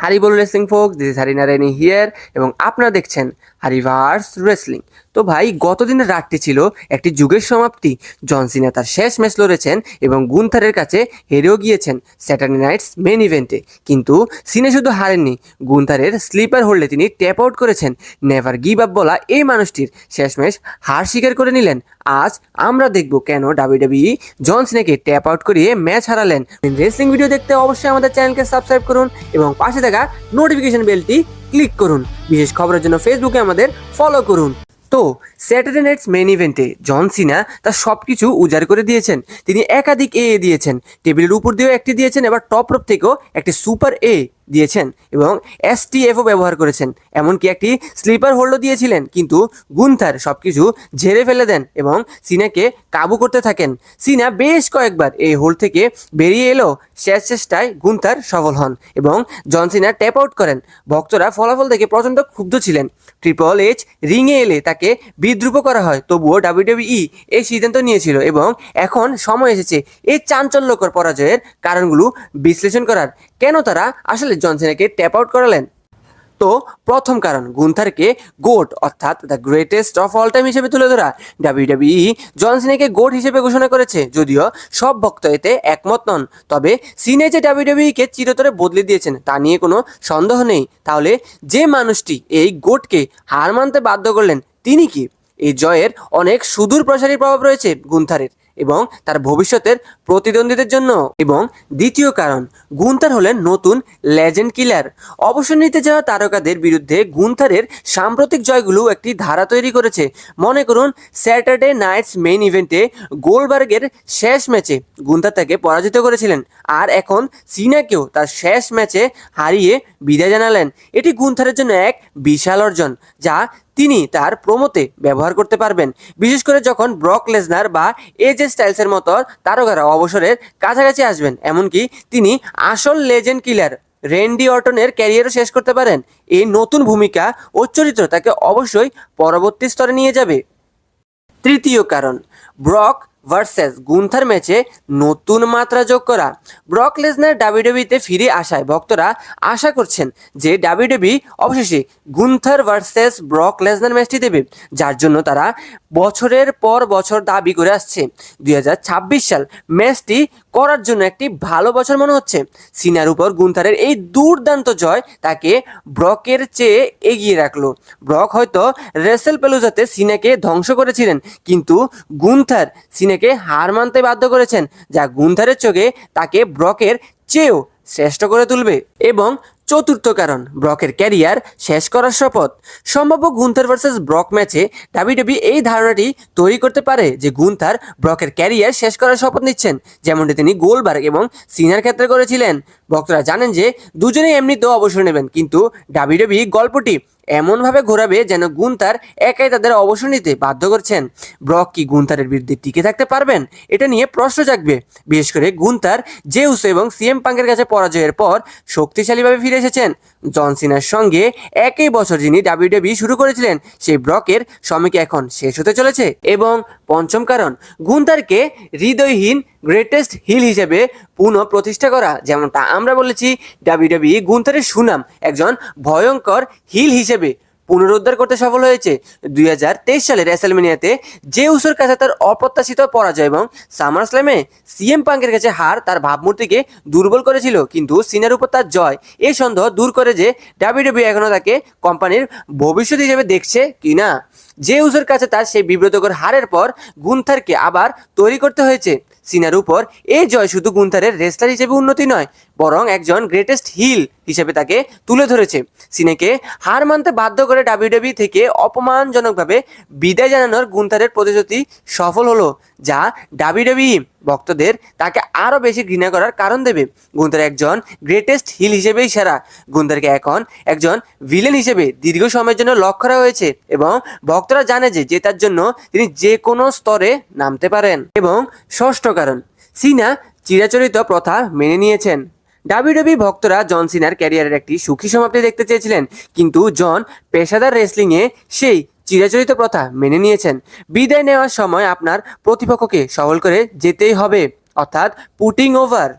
হারিবল wrestling folks, this is হারিনা রেনি here এবং আপনারা দেখছেন হারিভার্স রেসলিং। তো ভাই, গতদিনের রাতটি ছিল একটি যুগের সমাপ্তি। জন সিনা তার শেষ ম্যাচ লড়েছেন এবং গুন্থারের কাছে হেরেও গিয়েছেন স্যাটারডে নাইটস মেন ইভেন্টে। কিন্তু সিনা শুধু হারেননি, গুন্থারের স্লিপার হোল্ডে তিনি ট্যাপ আউট করেছেন। নেভার গিভ আপ বলা এই মানুষটির শেষ ম্যাচ হার স্বীকার করে নিলেন। আজ আমরা দেখব কেন ডাব্লিউডাব্লিউই জন সিনাকে ট্যাপ আউট করিয়ে ম্যাচ হারালেন। রেসলিং ভিডিও দেখতে অবশ্যই আমাদের চ্যানেলকে সাবস্ক্রাইব করুন এবং পাশে থাকা নোটিফিকেশন বেলটি ক্লিক করুন। বিশেষ খবরের জন্য ফেসবুকে আমাদের ফলো করুন। তো স্যাটারডে নাইটস মেন ইভেন্টে জন সিনা তার সব কিছু উজাড় করে দিয়েছেন। তিনি একাধিক দিয়েছেন, টেবিলের উপর দিয়েও একটি দিয়েছেন, এবার টপ রোপ থেকেও একটি সুপার দিয়েছেন এবং এসটিএফও ব্যবহার করেছেন, এমনকি একটি স্লিপার হোল্ডও দিয়েছিলেন। কিন্তু গুন্থার সব কিছু ঝেড়ে ফেলে দেন এবং সিনাকে কাবু করতে থাকেন। সিনা বেশ কয়েকবার এই হোল্ড থেকে বেরিয়ে এলেও শেষ চেষ্টায় গুন্থার সফল হন এবং জন সিনা ট্যাপ আউট করেন। ভক্তরা ফলাফল দেখে প্রচণ্ড ক্ষুব্ধ ছিলেন। ট্রিপল এইচ রিংয়ে এলে তাকে বিদ্রুপ করা হয়, তবুও ডাব্লিউডাব্লিউই এই সিদ্ধান্ত নিয়েছিল এবং এখন সময় এসেছে এই চাঞ্চল্যকর পরাজয়ের কারণগুলো বিশ্লেষণ করার। কেন তারা আসলে জন সিনাকে ট্যাপ আউট করালেন? তো প্রথম কারণ, গুন্থারকে গোট অর্থাৎ the greatest of all time হিসেবে তুলে ধরা। ডাব্লিউডাব্লিউই জন সিনাকে গোট হিসেবে ঘোষণা করেছে, যদিও সব ভক্ত এতে একমত নন। তবে সিনা যে ডাব্লিউডাব্লিউইকে চিরতরে বদলে দিয়েছেন তা নিয়ে কোনো সন্দেহ নেই। তাহলে যে মানুষটি এই গোটকে হার মানতে বাধ্য করলেন তিনি কি? এই জয়ের অনেক সুদূর প্রসারী প্রভাব রয়েছে গুন্থারের এবং তার ভবিষ্যতের প্রতিদ্বন্দ্বীদের জন্য। এবং দ্বিতীয় কারণ, গুন্থার হলেন নতুন লেজেন্ড কিলার। অবসর নিতে যাওয়া তারকাদের বিরুদ্ধে গুন্থারের সাম্প্রতিক জয়গুলো একটি ধারা তৈরি করেছে। মনে করুন, স্যাটারডে নাইটস মেইন ইভেন্টে গোলবার্গের শেষ ম্যাচে গুন্থার তাকে পরাজিত করেছিলেন, আর এখন সিনাকেও তার শেষ ম্যাচে হারিয়ে বিদায় জানালেন। এটি গুন্থারের জন্য এক বিশাল অর্জন, যা তিনি তার প্রোমোতে ব্যবহার করতে পারবেন, বিশেষ করে যখন ব্রক লেসনার বা এজে স্টাইলসের মতো তারকারা অবসরের কাছাকাছি আসবেন। এমনকি তিনি আসল লেজেন্ড কিলার রেন্ডি অর্টনের ক্যারিয়ারও শেষ করতে পারেন। এই নতুন ভূমিকা ও চরিত্র তাকে অবশ্যই পরবর্তী স্তরে নিয়ে যাবে। তৃতীয় কারণ, ব্রক ভার্সেস গুন্থার ম্যাচে নতুন মাত্রা যোগ করা। ব্রক লেসনার ডাব্লিউডাব্লিউইতে ফিরে আসায় ভক্তরা আশা করছেন যে ডাব্লিউডাব্লিউই অবশেষে গুন্থার ভার্সেস ব্রক লেসনার ম্যাচটি দেবে, যার জন্য তারা বছরের পর বছর দাবি করে আসছে। 2026 সাল ম্যাচটি করার জন্য একটি ভালো বছর মনে হচ্ছে। সিনার উপর গুন্থারের এই দুর্দান্ত জয় তাকে ব্রকের চেয়ে এগিয়ে রাখলো। ব্রক হয়তো রেসেল পেলুজাতে সিনাকে ধ্বংস করেছিলেন, কিন্তু গুন্থার সিনাকে হার মানতে বাধ্য করেছেন, যা গুন্থারের চোখে তাকে ব্রকের চেয়েও শ্রেষ্ঠ করে তুলবে। এবং চতুর্থ কারণ, ব্রকের ক্যারিয়ার শেষ করার শপথ। সম্ভাব্য গুন্থার ভার্সেস ব্রক ম্যাচে ডাব্লিউডাব্লিউই এই ধারণাটি তৈরি করতে পারে যে গুন্থার ব্রকের ক্যারিয়ার শেষ করার শপথ নিচ্ছেন, যেমনটি তিনি গোলবার্গ এবং সিনার ক্ষেত্রে করেছিলেন। ভক্তরা জানেন যে দুজনেই এমনিতেও অবসর নেবেন, কিন্তু ডাব্লিউডাব্লিউই গল্পটি এমনভাবে ঘোরাবে যেন গুন্থার একাই তাদের অবসর নিতে বাধ্য করছেন। ব্রক কি গুন্থারের বিরুদ্ধে টিকে থাকতে পারবেন? এটা নিয়ে প্রশ্ন জাগবে, বিশেষ করে গুন্থার জেউস এবং সিএম পাঙ্কের কাছে পরাজয়ের পর শক্তিশালীভাবে ফিরে এসেছেন। জন সিনার সঙ্গে একই বছর যিনি ডাব্লিউডাব্লিউই শুরু করেছিলেন, সেই ব্রকের সময় কি এখন শেষ হতে চলেছে? এবং পঞ্চম কারণ, গুন্থারকে হৃদয়হীন গ্রেটেস্ট হিল হিসেবে পুনঃ প্রতিষ্ঠা করা। যেমনটা আমরা বলেছি, ডাব্লিউডাব্লিউই গুন্থারের সুনাম একজন ভয়ঙ্কর হিল হিসেবে পুনরুদ্ধার করতে সফল হয়েছে। 2023 সালের রেসেলমেনিয়াতে জেউসের কাছে তার অপ্রত্যাশিত পরাজয় এবং সামার স্ল্যামে সিএম পাঙ্কের কাছে হার তার ভাবমূর্তিকে দুর্বল করেছিল, কিন্তু সিনার উপর তার জয় এই সন্দেহ দূর করে যে ডাব্লিউডাব্লিউই এখনও তাকে কোম্পানির ভবিষ্যৎ হিসেবে দেখছে কিনা। জেউসের কাছে তার সেই বিব্রতকর হারের পর গুন্থারকে আবার তৈরি করতে হয়েছে। সিনার উপর এই জয় শুধু গুন্থারের রেসলার হিসেবে উন্নতি নয়, বরং একজন গ্রেটেস্ট হিল হিসেবে তাকে তুলে ধরেছে। সিনাকে হার মানতে বাধ্য করে ডাব্লিউডাব্লিউই থেকে অপমানজনকভাবে বিদায় জানানোর গুন্থারের প্রতিশ্রুতি সফল হলো, যা ডাব্লিউডাব্লিউই ভক্তদের তাকে আরও বেশি ঘৃণা করার কারণ দেবে। গুন্থার একজন গ্রেটেস্ট হিল হিসেবেই সেরা। গুন্থারকে এখন একজন ভিলেন হিসেবে দীর্ঘ সময়ের জন্য লক করা হয়েছে এবং ভক্তরা জানে যে জেতার জন্য তিনি যে কোনো স্তরে নামতে পারেন। এবং ষষ্ঠ কারণ, সিনা চিরাচরিত প্রথা মেনে নিয়েছেন। ডাব্লিউডাব্লিউই ভক্তরা জন সিনার ক্যারিয়ারের একটি সুখী সমাপ্তি দেখতে চেয়েছিলেন, কিন্তু জন পেশাদার রেসলিংয়ে সেই চিরাচরিত প্রথা মেনে নিয়েছেন। বিদায় নেওয়ার সময় আপনার প্রতিপক্ষকে সফল করে যেতেই হবে, অর্থাৎ পুটিং ওভার।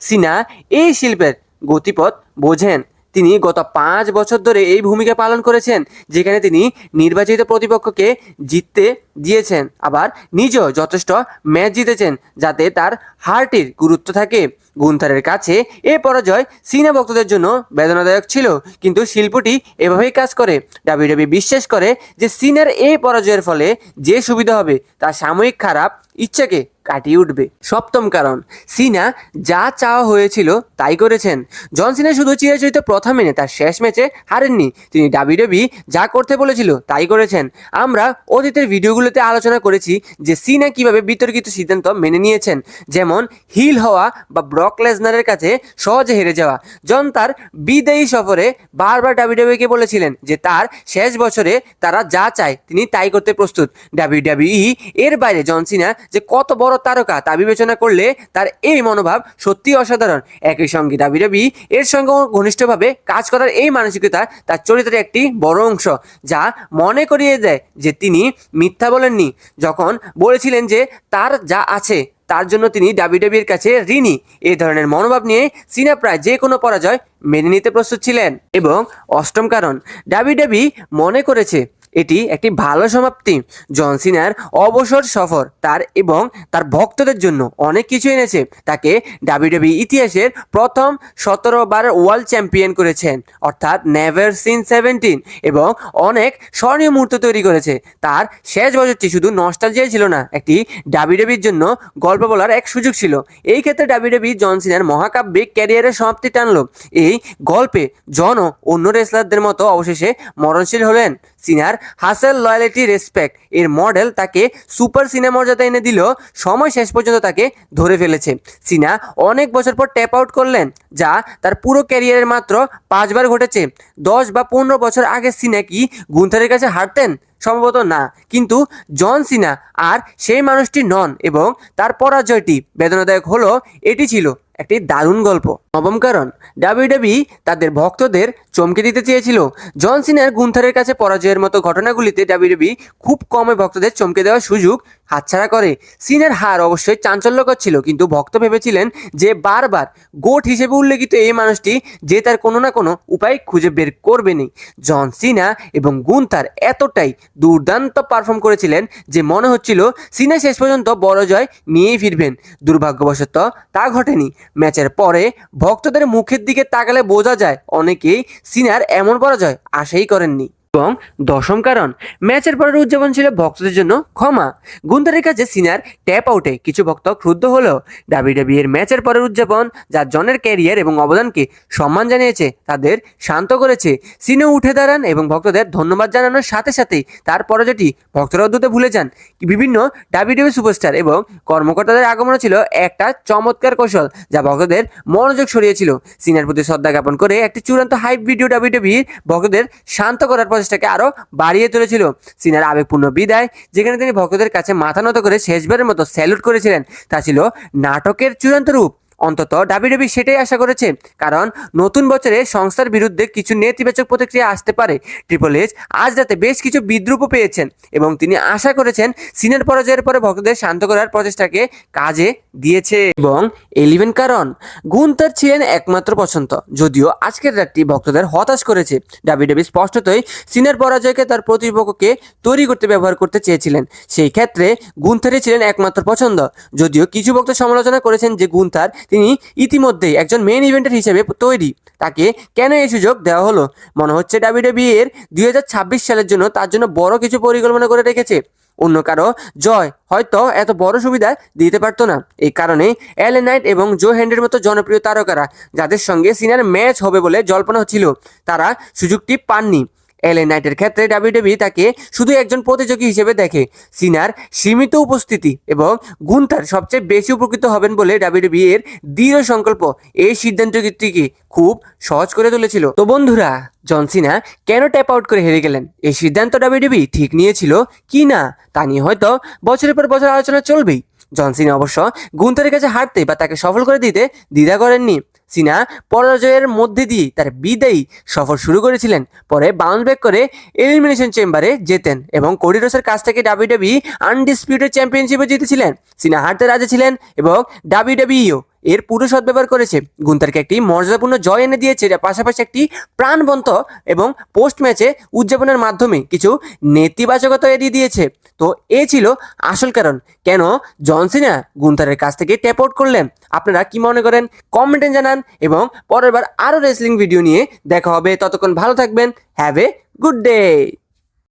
সিনা এই শিল্পের গতিপথ বোঝেন। তিনি গত 5 বছর ধরে এই ভূমিকা পালন করেছেন, যেখানে তিনি নির্বাচিত প্রতিপক্ষকে জিততে দিয়েছেন, আবার নিজেও যথেষ্ট ম্যাচ জিতেছেন যাতে তার হারটির গুরুত্ব থাকে। গুন্থারের কাছে এই পরাজয় সিনা ভক্তদের জন্য বেদনাদায়ক ছিল, কিন্তু শিল্পটি এভাবেই কাজ করে। ডাব্লিউডাব্লিউই বিশ্বাস করে যে সিনার এই পরাজয়ের ফলে যে সুবিধা হবে তার সাময়িক খারাপ ইচ্ছাকে কাটিয়ে উঠবে। সপ্তম কারণ, সিনা যা চাওয়া হয়েছিল তাই করেছেন। জন সিনা শুধু চিরাচরিত প্রথা মেনে তার শেষ ম্যাচে হারেননি, তিনি ডাব্লিউডাব্লিউই যা করতে বলেছিল তাই করেছেন। আমরা অতীতের ভিডিওগুলোতে আলোচনা করেছি যে সিনা কিভাবে বিতর্কিত সিদ্ধান্ত মেনে নিয়েছেন, যেমন হিল হওয়া বা ব্রক লেসনারের কাছে সহজে হেরে যাওয়া। জন তার বিদায়ী সফরে বারবার ডাব্লিউডাব্লিউইকে বলেছিলেন যে তার শেষ বছরে তারা যা চায় তিনি তাই করতে প্রস্তুত। ডাব্লিউডাব্লিউই এর বাইরে জন সিনা যে কত বড় তারকা তা বিবেচনা করলে তার এই মনোভাব সত্যি অসাধারণ। একই সঙ্গে ডাব্লিউডাব্লিউই এর সঙ্গে ঘনিষ্ঠভাবে কাজ করার এই মানসিকতা তার চরিত্রের একটি বড় অংশ, যা মনে করিয়ে দেয় যে তিনি মিথ্যা বলেননি যখন বলেছিলেন যে তার যা আছে তার জন্য তিনি ডাব্লিউডাব্লিউইর কাছে ঋণী। এই ধরনের মনোভাব নিয়ে সিনা প্রায় যে কোনো পরাজয় মেনে নিতে প্রস্তুত ছিলেন। এবং অষ্টম কারণ, ডাব্লিউডাব্লিউই মনে করেছে এটি একটি ভালো সমাপ্তি। জন সিনার অবসর সফর তার এবং তার ভক্তদের জন্য অনেক কিছু এনেছে। তাকে ডাব্লিউডাব্লিউই ইতিহাসের প্রথম 17বার ওয়ার্ল্ড চ্যাম্পিয়ন করেছেন, অর্থাৎ নেভার সিন 17, এবং অনেক স্মরণীয় মুহূর্ত তৈরি করেছে। তার শেষ বছরটি শুধু নস্টালজিয়া ছিল না, একটি ডাব্লিউডাব্লিউইর জন্য গল্প বলার এক সুযোগ ছিল। এই ক্ষেত্রে ডাব্লিউডাব্লিউই জন সিনার মহাকাব্যিক ক্যারিয়ারের সমাপ্তি টানল। এই গল্পে জনও অন্য রেসলারদের মতো অবশেষে মরণশীল হলেন। সিনার হাসেল, লয়ালিটি, রেসপেক্ট এর মডেল তাকে সুপার সিনা মর্যাদা এনে দিল। সময় শেষ পর্যন্ত তাকে ধরে ফেলেছে। সিনা অনেক বছর পর ট্যাপ আউট করলেন, যা তার পুরো ক্যারিয়ারের মাত্র 5বার ঘটেছে। 10 বা 15 বছর আগে সিনা কি গুন্থারের কাছে হারতেন? সম্ভবত না, কিন্তু জন সিনা আর সেই মানুষটি নন, এবং তার পরাজয়টি বেদনাদায়ক হলো এটি ছিল একটি দারুণ গল্প। নবম কারণ, ডাব্লিউডাব্লিউই তাদের ভক্তদের চমকে দিতে চেয়েছিল। জন সিনার গুন্থারের কাছে পরাজয়ের মতো ঘটনাগুলিতে ডাব্লিউডাব্লিউই খুব কমই ভক্তদের চমকে দেওয়ার সুযোগ হাতছাড়া করে। সিনার হার অবশ্যই চাঞ্চল্যকর ছিল, কিন্তু ভক্ত ভেবেছিলেন যে বারবার গোট হিসেবে উল্লেখিত এই মানুষটি যে তার কোনো না কোনো উপায় খুঁজে বের করবেনই। জন সিনা এবং গুন্থার এতটাই দুর্দান্ত পারফর্ম করেছিলেন যে মনে হচ্ছিল সিনা শেষ পর্যন্ত বড় জয় নিয়েই ফিরবেন। দুর্ভাগ্যবশত তা ঘটেনি। ম্যাচের পরে ভক্তদের মুখের দিকে তাকালে বোঝা যায় অনেকেই সিনার এমন পরাজয় আশাই করেননি। এবং দশম কারণ, ম্যাচের পরের উদযাপন ছিল ভক্তদের জন্য ক্ষমা। গুন্থারের কাছে সিনার ট্যাপ আউটে কিছু ভক্ত ক্রুদ্ধ হলেও ডাব্লিউডাব্লিউই এর ম্যাচের পরের উদযাপন, যা জনের ক্যারিয়ার এবং অবদানকে সম্মান জানিয়েছে, তাদের শান্ত করেছে। সিনা উঠে দাঁড়ান এবং ভক্তদের ধন্যবাদ জানানোর সাথে সাথেই তার পরাজয়টি ভক্তরা অদ্ভুত ভুলে যান। বিভিন্ন ডাব্লিউডাব্লিউই সুপারস্টার এবং কর্মকর্তাদের আগমন ছিল একটা চমৎকার কৌশল, যা ভক্তদের মনোযোগ সরিয়েছিল। সিনার প্রতি শ্রদ্ধা জ্ঞাপন করে একটি চূড়ান্ত হাইপ ভিডিও ডাব্লিউডাব্লিউই ভক্তদের শান্ত করার প্রচেষ্টাকে আরো বাড়িয়ে তুলেছিল। সিনার আবেগপূর্ণ বিদায়, যেখানে তিনি ভক্তদের কাছে মাথা নত করে শেষবারের মতো স্যালুট করেছিলেন, তা ছিল নাটকের চূড়ান্ত রূপ। অন্তত ডাব্লিউডাব্লিউই সেটাই আশা করেছে, কারণ নতুন বছরে সংস্থার বিরুদ্ধে কিছু নেতিবাচক প্রতিক্রিয়া আসতে পারে। ট্রিপল এইচ আজ রাতে বেশ কিছু বিদ্রুপও পেয়েছেন, এবং তিনি আশা করেছেন সিনার পরাজয়ের পরে ভক্তদের শান্ত করার প্রচেষ্টাকে কাজে দিয়েছে। এবং 11 কারণ, গুন্থার ছিলেন একমাত্র পছন্দ, যদিও আজকের রাতটি ভক্তদের হতাশ করেছে। ডাব্লিউডাব্লিউই স্পষ্টতই সিনার পরাজয়কে তার প্রতিপক্ষকে তৈরি করতে ব্যবহার করতে চেয়েছিলেন। সেই ক্ষেত্রে গুন্থারই ছিলেন একমাত্র পছন্দ, যদিও কিছু ভক্ত সমালোচনা করেছেন যে গুন্থার তিনি ইতিমধ্যেই একজন মেইন ইভেন্টার হিসেবে তৈরি, তাকে কেন এই সুযোগ দেওয়া হলো? মনে হচ্ছে ডাব্লিউডাব্লিউই এর 2026 সালের জন্য তার জন্য বড় কিছু পরিকল্পনা করে রেখেছে। অন্য কারো জয় হয়তো এত বড় সুবিধা দিতে পারতো না। এই কারণে এলএ নাইট এবং জো হ্যান্ডের মতো জনপ্রিয় তারকারা, যাদের সঙ্গে সিনার ম্যাচ হবে বলে জল্পনা হচ্ছিল, তারা সুযোগটি পাননি। এলএ নাইটের ক্ষেত্রে ডাব্লিউডাব্লিউই তাকে শুধু একজন প্রতিযোগী হিসেবে দেখে। সিনার সীমিত উপস্থিতি এবং গুন্থার সবচেয়ে বেশি উপকৃত হবেন বলে ডাব্লিউডাব্লিউই এর দৃঢ় সংকল্প এই সিদ্ধান্তটিকে খুব সহজ করে তুলেছিল। তো বন্ধুরা, জন সিনা কেন ট্যাপ আউট করে হেরে গেলেন? এই সিদ্ধান্ত ডাব্লিউডাব্লিউই ঠিক নিয়েছিল কি না তা নিয়ে হয়তো বছরের পর বছর আলোচনা চলবেই। জন সিনা অবশ্য গুন্থারের কাছে হারতে বা তাকে সফল করে দিতে দ্বিধা করেননি। সিনা পরাজয়ের মধ্যে দিয়ে তার বিদায়ী সফর শুরু করেছিলেন, পরে বাউন্স ব্যাক করে এলিমিনেশন চেম্বারে যেতেন এবং কোডি রোডসের কাছ থেকে ডাব্লিউডাব্লিউই আনডিসপিউটেড চ্যাম্পিয়নশিপও জিতেছিলেন। সিনা হারতে রাজি ছিলেন এবং ডাব্লিউডাব্লিউইও এর পুরো সদ্ব্যবহার করেছে। গুন্থারকে একটি মর্যাদাপূর্ণ জয় এনে দিয়েছে, পাশাপাশি একটি প্রাণবন্ত এবং পোস্ট ম্যাচে উদযাপনের মাধ্যমে কিছু নেতিবাচকতা এড়িয়ে দিয়েছে। তো এ ছিল আসল কারণ কেন জন সিনা গুন্থারের কাছ থেকে ট্যাপ আউট করলেন। আপনারা কি মনে করেন কমেন্টে জানান, এবং পরের বার আরও রেসলিং ভিডিও নিয়ে দেখা হবে। ততক্ষণ ভালো থাকবেন। Have a good day.